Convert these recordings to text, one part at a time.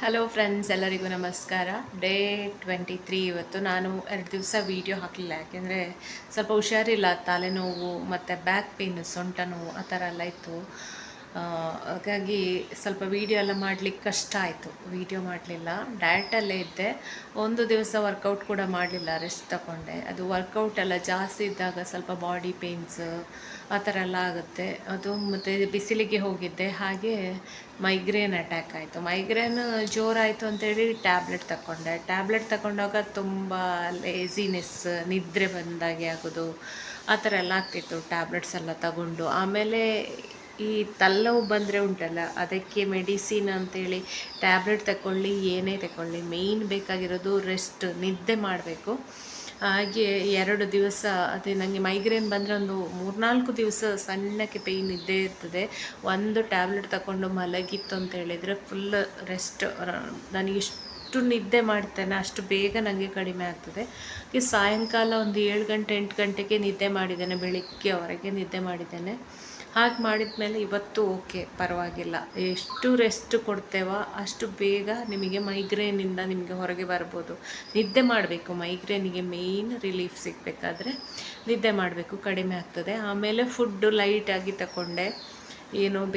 Hello friends, ಎಲ್ಲರಿಗೂ ನಮಸ್ಕಾರ. Day 23 ಇವತ್ತು. ನಾನು 2 ದಿವಸ ವೀಡಿಯೋ ಹಾಕಲಿಲ್ಲ, ಯಾಕೆಂದರೆ ಸ್ವಲ್ಪ ಹುಷಾರಿಲ್ಲ, ತಲೆನೋವು ಮತ್ತು ಬ್ಯಾಕ್ ಪೇನ್, ಸೊಂಟ ನೋವು ಆ ಥರ ಎಲ್ಲ ಇತ್ತು. ಹಾಗಾಗಿ ಸ್ವಲ್ಪ ವೀಡಿಯೋ ಎಲ್ಲ ಮಾಡಲಿಕ್ಕೆ ಕಷ್ಟ ಆಯಿತು, ವೀಡಿಯೋ ಮಾಡಲಿಲ್ಲ. ಡಯಟಲ್ಲೇ ಇದ್ದೆ. ಒಂದು ದಿವಸ ವರ್ಕೌಟ್ ಕೂಡ ಮಾಡಲಿಲ್ಲ, ರೆಸ್ಟ್ ತಗೊಂಡೆ. ಅದು ವರ್ಕೌಟ್ ಎಲ್ಲ ಜಾಸ್ತಿ ಇದ್ದಾಗ ಸ್ವಲ್ಪ ಬಾಡಿ ಪೇನ್ಸ್ ಆ ಥರ ಎಲ್ಲ ಆಗುತ್ತೆ. ಅದು ಮತ್ತು ಬಿಸಿಲಿಗೆ ಹೋಗಿದ್ದೆ, ಹಾಗೆ ಮೈಗ್ರೇನ್ ಅಟ್ಯಾಕ್ ಆಯಿತು. ಮೈಗ್ರೇನ್ ಜೋರಾಯಿತು ಅಂತೇಳಿ ಟ್ಯಾಬ್ಲೆಟ್ ತಗೊಂಡಾಗ ತುಂಬ ಲೇಸಿನೆಸ್, ನಿದ್ರೆ ಬಂದಾಗೆ ಆಗೋದು ಆ ಥರ ಎಲ್ಲ ಆಗ್ತಿತ್ತು ಟ್ಯಾಬ್ಲೆಟ್ಸ್ ಎಲ್ಲ ತಗೊಂಡು. ಆಮೇಲೆ ಈ ತಲೆನೋವು ಬಂದರೆ ಉಂಟಲ್ಲ, ಅದಕ್ಕೆ ಮೆಡಿಸಿನ್ ಅಂತೇಳಿ ಟ್ಯಾಬ್ಲೆಟ್ ತಗೊಳ್ಳಿ, ಏನೇ ತಗೊಳ್ಳಿ, ಮೇಯ್ನ್ ಬೇಕಾಗಿರೋದು ರೆಸ್ಟ್, ನಿದ್ದೆ ಮಾಡಬೇಕು. ಹಾಗೆ 2 ದಿವಸ ಅದೇ ನನಗೆ ಮೈಗ್ರೇನ್ ಬಂದರೆ ಒಂದು 3-4 ದಿವಸ ಸಣ್ಣಕ್ಕೆ ಪೇಯ್ನ್ ಇದ್ದೇ ಇರ್ತದೆ. ಒಂದು ಟ್ಯಾಬ್ಲೆಟ್ ತಗೊಂಡು ಮಲಗಿತ್ತು ಅಂತ ಹೇಳಿದರೆ ಫುಲ್ ರೆಸ್ಟ್, ನನಗೆ ಎಷ್ಟು ನಿದ್ದೆ ಮಾಡ್ತೇನೆ ಅಷ್ಟು ಬೇಗ ನನಗೆ ಕಡಿಮೆ ಆಗ್ತದೆ. ಈ ಸಾಯಂಕಾಲ ಒಂದು 7 ಗಂಟೆ 8 ಗಂಟೆಗೆ ನಿದ್ದೆ ಮಾಡಿದ್ದೇನೆ, ಬೆಳಿಗ್ಗೆವರೆಗೆ ನಿದ್ದೆ ಮಾಡಿದ್ದೇನೆ. ಹಾಗೆ ಮಾಡಿದ ಮೇಲೆ ಇವತ್ತು ಓಕೆ, ಪರವಾಗಿಲ್ಲ. ಎಷ್ಟು ರೆಸ್ಟ್ ಕೊಡ್ತೇವೋ ಅಷ್ಟು ಬೇಗ ನಿಮಗೆ ಮೈಗ್ರೇನಿಂದ ನಿಮಗೆ ಹೊರಗೆ ಬರ್ಬೋದು. ನಿದ್ದೆ ಮಾಡಬೇಕು, ಮೈಗ್ರೇನಿಗೆ ಮೇಯ್ನ್ ರಿಲೀಫ್ ಸಿಗಬೇಕಾದ್ರೆ ನಿದ್ದೆ ಮಾಡಬೇಕು, ಕಡಿಮೆ ಆಗ್ತದೆ. ಆಮೇಲೆ ಫುಡ್ಡು ಲೈಟಾಗಿ ತಗೊಂಡೆ,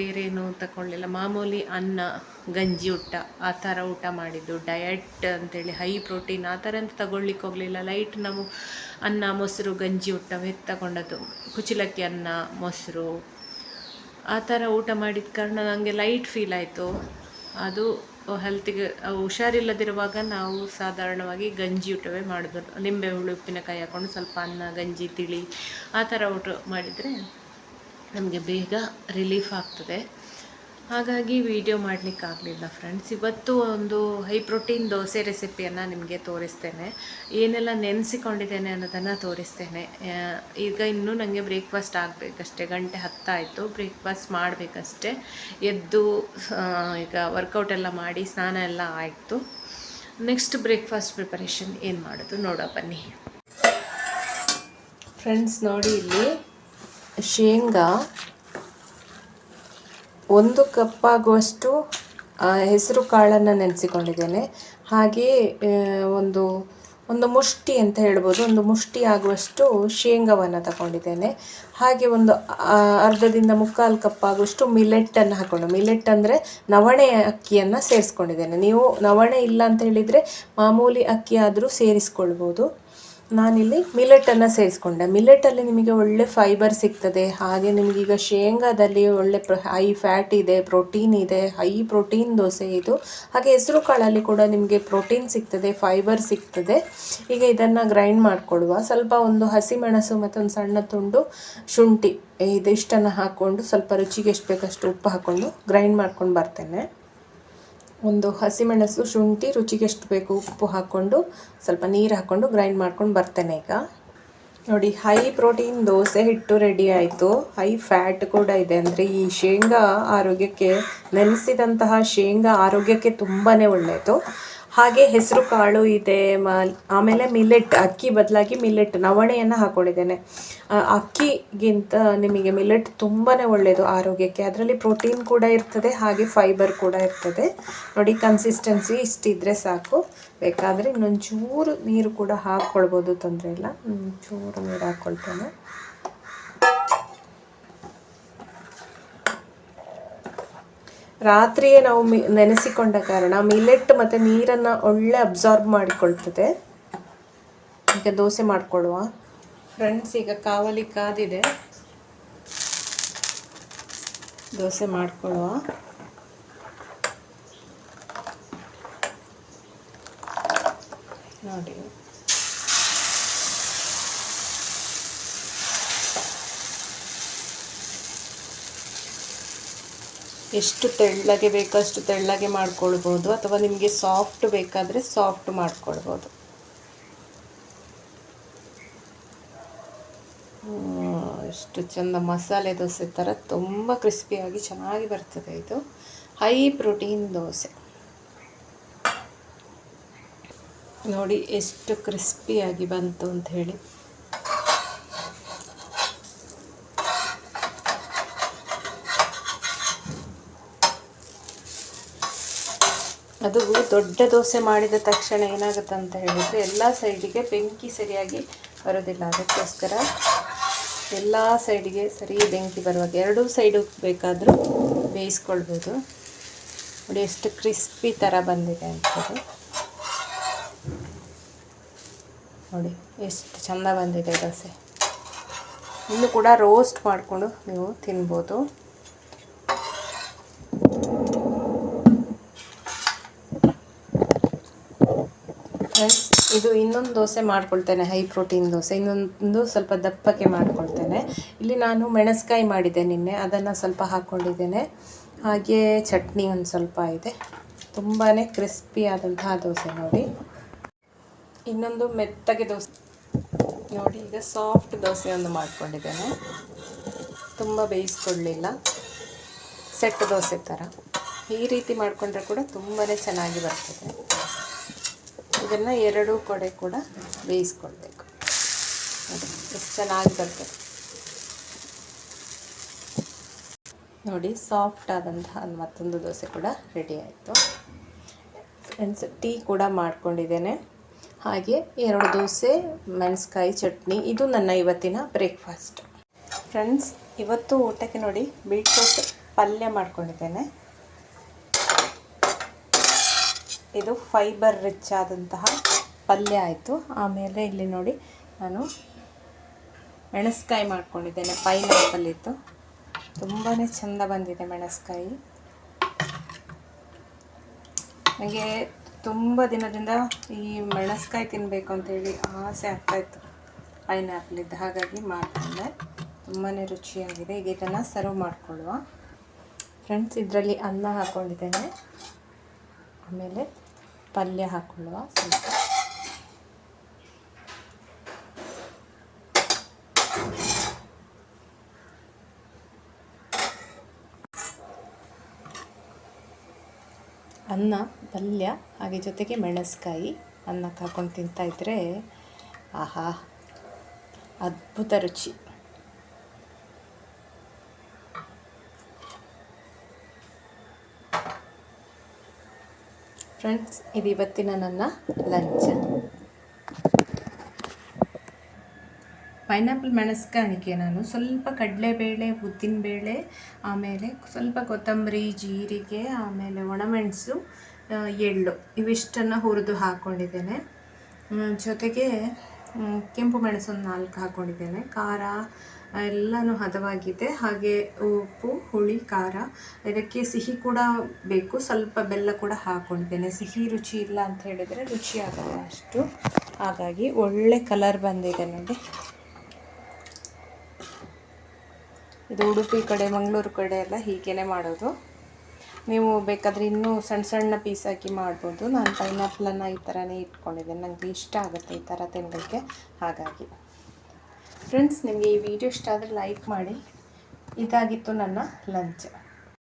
ಬೇರೆ ಏನೂ ತಗೊಳ್ಳಿಲ್ಲ. ಮಾಮೂಲಿ ಅನ್ನ, ಗಂಜಿ ಊಟ ಆ ಥರ ಊಟ ಮಾಡಿದ್ದು. ಡಯಟ್ ಅಂತೇಳಿ ಹೈ ಪ್ರೋಟೀನ್ ಆ ಥರ ಅಂತ ತಗೊಳ್ಲಿಕ್ಕೆ ಹೋಗಲಿಲ್ಲ. ಲೈಟ್ ನಾವು ಅನ್ನ, ಮೊಸರು, ಗಂಜಿ ಊಟವೇ ತಗೊಂಡದ್ದು. ಕುಚಲಕ್ಕಿ ಅನ್ನ, ಮೊಸರು ಆ ಥರ ಊಟ ಮಾಡಿದ ಕಾರಣ ನನಗೆ ಲೈಟ್ ಫೀಲ್ ಆಯಿತು. ಅದು ಹೆಲ್ತಿಗೆ, ಹುಷಾರಿಲ್ಲದಿರುವಾಗ ನಾವು ಸಾಧಾರಣವಾಗಿ ಗಂಜಿ ಊಟವೇ ಮಾಡೋದು. ನಿಂಬೆ ಹುಳಿ, ಉಪ್ಪಿನಕಾಯಿ ಹಾಕ್ಕೊಂಡು ಸ್ವಲ್ಪ ಅನ್ನ, ಗಂಜಿ, ತಿಳಿ ಆ ಥರ ಊಟ ಮಾಡಿದರೆ ನಮಗೆ ಬೇಗ ರಿಲೀಫ್ ಆಗ್ತದೆ. ಹಾಗಾಗಿ ವಿಡಿಯೋ ಮಾಡಲಿಕ್ಕಾಗಲಿಲ್ಲ ಫ್ರೆಂಡ್ಸ್. ಇವತ್ತು ಒಂದು ಹೈ ಪ್ರೋಟೀನ್ ದೋಸೆ ರೆಸಿಪಿಯನ್ನು ನಿಮಗೆ ತೋರಿಸ್ತೇನೆ. ಏನೆಲ್ಲ ನೆನೆಸಿಕೊಂಡಿದ್ದೇನೆ ಅನ್ನೋದನ್ನು ತೋರಿಸ್ತೇನೆ. ಈಗ ಇನ್ನೂ ನನಗೆ ಬ್ರೇಕ್ಫಾಸ್ಟ್ ಆಗಬೇಕಷ್ಟೇ, 10 ಆಯಿತು. ಬ್ರೇಕ್ಫಾಸ್ಟ್ ಮಾಡಬೇಕಷ್ಟೇ. ಎದ್ದು ಈಗ ವರ್ಕೌಟ್ ಎಲ್ಲ ಮಾಡಿ ಸ್ನಾನ ಎಲ್ಲ ಆಯಿತು. ನೆಕ್ಸ್ಟ್ ಬ್ರೇಕ್ಫಾಸ್ಟ್ ಪ್ರಿಪರೇಷನ್ ಏನು ಮಾಡೋದು ನೋಡೋ ಬನ್ನಿ ಫ್ರೆಂಡ್ಸ್. ನೋಡಿ, ಇಲ್ಲಿ ಶೇಂಗಾ 1 ಕಪ್ ಆಗುವಷ್ಟು ಹೆಸರು ಕಾಳನ್ನು ನೆನೆಸಿಕೊಂಡಿದ್ದೇನೆ. ಹಾಗೆಯೇ ಒಂದು ಮುಷ್ಟಿ ಅಂತ ಹೇಳ್ಬೋದು, ಒಂದು ಮುಷ್ಟಿ ಆಗುವಷ್ಟು ಶೇಂಗಾವನ್ನು ತಗೊಂಡಿದ್ದೇನೆ. ಹಾಗೆ ಒಂದು ಅರ್ಧದಿಂದ 3/4 ಕಪ್ ಆಗುವಷ್ಟು ಮಿಲೆಟ್ಟನ್ನು ಹಾಕ್ಕೊಂಡು, ಮಿಲೆಟ್ ಅಂದರೆ ನವಣೆ ಅಕ್ಕಿಯನ್ನು ಸೇರಿಸ್ಕೊಂಡಿದ್ದೇನೆ. ನೀವು ನವಣೆ ಇಲ್ಲ ಅಂತ ಹೇಳಿದರೆ ಮಾಮೂಲಿ ಅಕ್ಕಿ ಆದರೂ ಸೇರಿಸ್ಕೊಳ್ಬೋದು. ನಾನಿಲ್ಲಿ ಮಿಲೆಟನ್ನು ಸೇರಿಸ್ಕೊಂಡೆ. ಮಿಲೆಟಲ್ಲಿ ನಿಮಗೆ ಒಳ್ಳೆ ಫೈಬರ್ ಸಿಗ್ತದೆ. ಹಾಗೆ ನಿಮಗೀಗ ಶೇಂಗಾದಲ್ಲಿ ಒಳ್ಳೆ ಹೈ ಫ್ಯಾಟ್ ಇದೆ, ಪ್ರೋಟೀನ್ ಇದೆ, ಹೈ ಪ್ರೋಟೀನ್ ದೋಸೆ ಇದು. ಹಾಗೆ ಹೆಸರು ಕಾಳಲ್ಲಿ ಕೂಡ ನಿಮಗೆ ಪ್ರೋಟೀನ್ ಸಿಗ್ತದೆ, ಫೈಬರ್ ಸಿಗ್ತದೆ. ಈಗ ಇದನ್ನು ಗ್ರೈಂಡ್ ಮಾಡಿಕೊಳ್ಳುವ. ಸ್ವಲ್ಪ ಒಂದು ಹಸಿಮೆಣಸು ಮತ್ತು ಒಂದು ಸಣ್ಣ ತುಂಡು ಶುಂಠಿ ಇದಿಷ್ಟನ್ನು ಹಾಕ್ಕೊಂಡು, ಸ್ವಲ್ಪ ರುಚಿಗೆ ಎಷ್ಟು ಬೇಕಷ್ಟು ಉಪ್ಪು ಹಾಕ್ಕೊಂಡು ಗ್ರೈಂಡ್ ಮಾಡ್ಕೊಂಡು ಬರ್ತೇನೆ. ಒಂದು ಹಸಿಮೆಣಸು, ಶುಂಠಿ, ರುಚಿಗೆ ಎಷ್ಟು ಬೇಕು ಉಪ್ಪು ಹಾಕ್ಕೊಂಡು ಸ್ವಲ್ಪ ನೀರು ಹಾಕ್ಕೊಂಡು ಗ್ರೈಂಡ್ ಮಾಡ್ಕೊಂಡು ಬರ್ತೇನೆ. ಈಗ ನೋಡಿ, ಹೈ ಪ್ರೋಟೀನ್ ದೋಸೆ ಹಿಟ್ಟು ರೆಡಿ ಆಯಿತು. ಹೈ ಫ್ಯಾಟ್ ಕೂಡ ಇದೆ. ಅಂದರೆ ಈ ಶೇಂಗಾ ಆರೋಗ್ಯಕ್ಕೆ, ನೆನೆಸಿದಂತಹ ಶೇಂಗಾ ಆರೋಗ್ಯಕ್ಕೆ ತುಂಬಾ ಒಳ್ಳೆಯದು. ಹಾಗೆ ಹೆಸರು ಕಾಳು ಇದೆ. ಆಮೇಲೆ ಮಿಲೆಟ್, ಅಕ್ಕಿ ಬದಲಾಗಿ ಮಿಲೆಟ್, ನವಣೆಯನ್ನು ಹಾಕ್ಕೊಂಡಿದ್ದೇನೆ. ಅಕ್ಕಿಗಿಂತ ನಿಮಗೆ ಮಿಲೆಟ್ ತುಂಬಾ ಒಳ್ಳೆಯದು ಆರೋಗ್ಯಕ್ಕೆ. ಅದರಲ್ಲಿ ಪ್ರೋಟೀನ್ ಕೂಡ ಇರ್ತದೆ, ಹಾಗೆ ಫೈಬರ್ ಕೂಡ ಇರ್ತದೆ. ನೋಡಿ, ಕನ್ಸಿಸ್ಟೆನ್ಸಿ ಇಷ್ಟಿದ್ರೆ ಸಾಕು. ಬೇಕಾದರೆ ಇನ್ನೊಂಚೂರು ನೀರು ಕೂಡ ಹಾಕ್ಕೊಳ್ಬೋದು, ತೊಂದರೆ ಇಲ್ಲ. ಚೂರು ನೀರು ಹಾಕ್ಕೊಳ್ತೇನೆ. ರಾತ್ರಿಯೇ ನಾವು ನೆನೆಸಿಕೊಂಡ ಕಾರಣ ಮಿಲೆಟ್ ಮತ್ತು ನೀರನ್ನು ಒಳ್ಳೆ ಅಬ್ಸಾರ್ಬ್ ಮಾಡಿಕೊಳ್ತದೆ. ಈಗ ದೋಸೆ ಮಾಡಿಕೊಳ್ಳುವ ಫ್ರೆಂಡ್ಸ್. ಈಗ ಕಾವಲಿ ಕಾದಿದೆ, ದೋಸೆ ಮಾಡಿಕೊಳ್ಳುವ. ನೋಡಿ, ಎಷ್ಟು ತೆಳ್ಳಗೆ ಬೇಕಷ್ಟು ತೆಳ್ಳಗೆ ಮಾಡ್ಕೊಳ್ಬೋದು, ಅಥವಾ ನಿಮಗೆ ಸಾಫ್ಟ್ ಬೇಕಾದರೆ ಸಾಫ್ಟ್ ಮಾಡ್ಕೊಳ್ಬೋದು. ಎಷ್ಟು ಚೆಂದ ಮಸಾಲೆ ದೋಸೆ ಥರ ತುಂಬ ಕ್ರಿಸ್ಪಿಯಾಗಿ ಚೆನ್ನಾಗಿ ಬರ್ತದೆ. ಇದು ಹೈ ಪ್ರೋಟೀನ್ ದೋಸೆ. ನೋಡಿ ಎಷ್ಟು ಕ್ರಿಸ್ಪಿಯಾಗಿ ಬಂತು ಅಂತ ಹೇಳಿ. ಅದು ದೊಡ್ಡ ದೋಸೆ ಮಾಡಿದ ತಕ್ಷಣ ಏನಾಗುತ್ತೆ ಅಂತ ಹೇಳಿದರೆ ಎಲ್ಲ ಸೈಡಿಗೆ ಬೆಂಕಿ ಸರಿಯಾಗಿ ಬರೋದಿಲ್ಲ. ಅದಕ್ಕೋಸ್ಕರ ಎಲ್ಲ ಸೈಡಿಗೆ ಸರಿ ಬೆಂಕಿ ಬರುವಾಗ ಎರಡೂ ಸೈಡು ಬೇಕಾದರೂ ಬೇಯಿಸ್ಕೊಳ್ಬೋದು. ನೋಡಿ ಎಷ್ಟು ಕ್ರಿಸ್ಪಿ ಥರ ಬಂದಿದೆ ಅಂತೇಳಿ. ನೋಡಿ ಎಷ್ಟು ಚೆಂದ ಬಂದಿದೆ ದೋಸೆ. ಇನ್ನು ಕೂಡ ರೋಸ್ಟ್ ಮಾಡಿಕೊಂಡು ನೀವು ತಿನ್ಬೋದು. ಫ್ರೆಂಡ್ಸ್, ಇದು ಇನ್ನೊಂದು ದೋಸೆ ಮಾಡ್ಕೊಳ್ತೇನೆ, ಹೈ ಪ್ರೋಟೀನ್ ದೋಸೆ. ಇನ್ನೊಂದು ಸ್ವಲ್ಪ ದಪ್ಪಕ್ಕೆ ಮಾಡ್ಕೊಳ್ತೇನೆ. ಇಲ್ಲಿ ನಾನು ಮೆಣಸ್ಕಾಯಿ ಮಾಡಿದ್ದೆ ನಿನ್ನೆ, ಅದನ್ನು ಸ್ವಲ್ಪ ಹಾಕ್ಕೊಂಡಿದ್ದೇನೆ. ಹಾಗೆ ಚಟ್ನಿ ಒಂದು ಸ್ವಲ್ಪ ಇದೆ. ತುಂಬಾ ಕ್ರಿಸ್ಪಿ ಆದಂತಹ ದೋಸೆ ನೋಡಿ. ಇನ್ನೊಂದು ಮೆತ್ತಗೆ ದೋಸೆ ನೋಡಿ. ಈಗ ಸಾಫ್ಟ್ ದೋಸೆ ಒಂದು ಮಾಡ್ಕೊಂಡಿದ್ದೇನೆ. ತುಂಬ ಬೇಯಿಸ್ಕೊಳ್ಳಲಿಲ್ಲ, ಸೆಟ್ ದೋಸೆ ಥರ. ಈ ರೀತಿ ಮಾಡಿಕೊಂಡ್ರೆ ಕೂಡ ತುಂಬಾ ಚೆನ್ನಾಗಿ ಬರ್ತದೆ. ಇದನ್ನು ಎರಡೂ ಕಡೆ ಕೂಡ ಬೇಯಿಸ್ಕೊಳ್ಬೇಕು. ನೋಡಿ ಎಷ್ಟು ಚೆನ್ನಾಗಿ ಬರ್ತದೆ ನೋಡಿ. ಸಾಫ್ಟ್ ಆದಂತಹ ಮತ್ತೊಂದು ದೋಸೆ ಕೂಡ ರೆಡಿ ಆಯಿತು. ಫ್ರೆಂಡ್ಸ್, ಟೀ ಕೂಡ ಮಾಡ್ಕೊಂಡಿದ್ದೇನೆ. ಹಾಗೆ 2 ದೋಸೆ, ಮೆಣಸ್ಕಾಯಿ ಚಟ್ನಿ. ಇದು ನನ್ನ ಇವತ್ತಿನ ಬ್ರೇಕ್ಫಾಸ್ಟ್. ಫ್ರೆಂಡ್ಸ್, ಇವತ್ತು ಊಟಕ್ಕೆ ನೋಡಿ ಬೀಟ್ರೂಟ್ ಪಲ್ಯ ಮಾಡ್ಕೊಂಡಿದ್ದೇನೆ. ಇದು ಫೈಬರ್ ರಿಚ್ ಆದಂತಹ ಪಲ್ಯ ಆಯಿತು. ಆಮೇಲೆ ಇಲ್ಲಿ ನೋಡಿ ನಾನು ಮೆಣಸ್ಕಾಯಿ ಮಾಡ್ಕೊಂಡಿದ್ದೇನೆ. ಪೈನಾಪಲ್ ಇತ್ತು, ತುಂಬಾ ಚೆಂದ ಬಂದಿದೆ ಮೆಣಸ್ಕಾಯಿ. ನನಗೆ ತುಂಬ ದಿನದಿಂದ ಈ ಮೆಣಸ್ಕಾಯಿ ತಿನ್ನಬೇಕು ಅಂತೇಳಿ ಆಸೆ ಆಗ್ತಾಯಿತ್ತು, ಪೈನಾಪಲ್ ಇದ್ದು. ಹಾಗಾಗಿ ಮಾಡಿಕೊಂಡೆ. ತುಂಬಾ ರುಚಿಯಾಗಿದೆ. ಈಗ ಇದನ್ನು ಸರ್ವ್ ಮಾಡಿಕೊಳ್ಳುವ. ಫ್ರೆಂಡ್ಸ್, ಇದರಲ್ಲಿ ಅನ್ನ ಹಾಕ್ಕೊಂಡಿದ್ದೇನೆ. ಆಮೇಲೆ ಪಲ್ಯ ಹಾಕ್ಕೊಳ್ಳುವ ಸ್ವಲ್ಪ. ಅನ್ನ, ಪಲ್ಯ, ಹಾಗೆ ಜೊತೆಗೆ ಮೆಣಸ್ಕಾಯಿ ಅನ್ನಕ್ಕೆ ಹಾಕ್ಕೊಂಡು ತಿಂತಾಯಿದ್ರೆ ಆಹಾ, ಅದ್ಭುತ ರುಚಿ. ಫ್ರೆಂಡ್ಸ್, ಇದು ಇವತ್ತಿನ ನನ್ನ ಲಂಚ್. ಪೈನಾಪಲ್ ಮೆಣಸ್ಕಾಯಿಗೆ ನಾನು ಸ್ವಲ್ಪ ಕಡಲೆಬೇಳೆ, ಉದ್ದಿನಬೇಳೆ, ಆಮೇಲೆ ಸ್ವಲ್ಪ ಕೊತ್ತಂಬರಿ, ಜೀರಿಗೆ, ಆಮೇಲೆ ಒಣಮೆಣಸು, ಎಳ್ಳು ಇವಿಷ್ಟನ್ನು ಹುರಿದು ಹಾಕ್ಕೊಂಡಿದ್ದೇನೆ. ಜೊತೆಗೆ ಕೆಂಪು ಮೆಣಸು ಒಂದು 4 ಹಾಕ್ಕೊಂಡಿದ್ದೇನೆ. ಖಾರ ಎಲ್ಲನೂ ಹದವಾಗಿದೆ. ಹಾಗೆ ಉಪ್ಪು, ಹುಳಿ, ಖಾರ. ಇದಕ್ಕೆ ಸಿಹಿ ಕೂಡ ಬೇಕು, ಸ್ವಲ್ಪ ಬೆಲ್ಲ ಕೂಡ ಹಾಕ್ಕೊಂಡಿದ್ದೇನೆ. ಸಿಹಿ ರುಚಿ ಇಲ್ಲ ಅಂತ ಹೇಳಿದರೆ ರುಚಿ ಆಗಲ್ಲ ಅಷ್ಟು. ಹಾಗಾಗಿ ಒಳ್ಳೆ ಕಲರ್ ಬಂದಿದೆ ನೋಡಿ. ಇದು ಉಡುಪಿ ಕಡೆ, ಮಂಗಳೂರು ಕಡೆ ಎಲ್ಲ ಹೀಗೇ ಮಾಡೋದು. ನೀವು ಬೇಕಾದರೆ ಇನ್ನೂ ಸಣ್ಣ ಸಣ್ಣ ಪೀಸ್ ಹಾಕಿ ಮಾಡ್ಬೋದು. ನಾನು ಪೈನಾಪಲನ್ನು ಈ ಥರನೇ ಇಟ್ಕೊಂಡಿದ್ದೇನೆ. ನನಗೆ ಇಷ್ಟ ಆಗುತ್ತೆ ಈ ಥರ ತಿನ್ನಲಿಕ್ಕೆ. ಹಾಗಾಗಿ ಫ್ರೆಂಡ್ಸ್, ನಿಮಗೆ ಈ ವಿಡಿಯೋ ಇಷ್ಟ ಆದರೆ ಲೈಕ್ ಮಾಡಿ. ಇದಾಗಿತ್ತು ನನ್ನ ಲಂಚ್.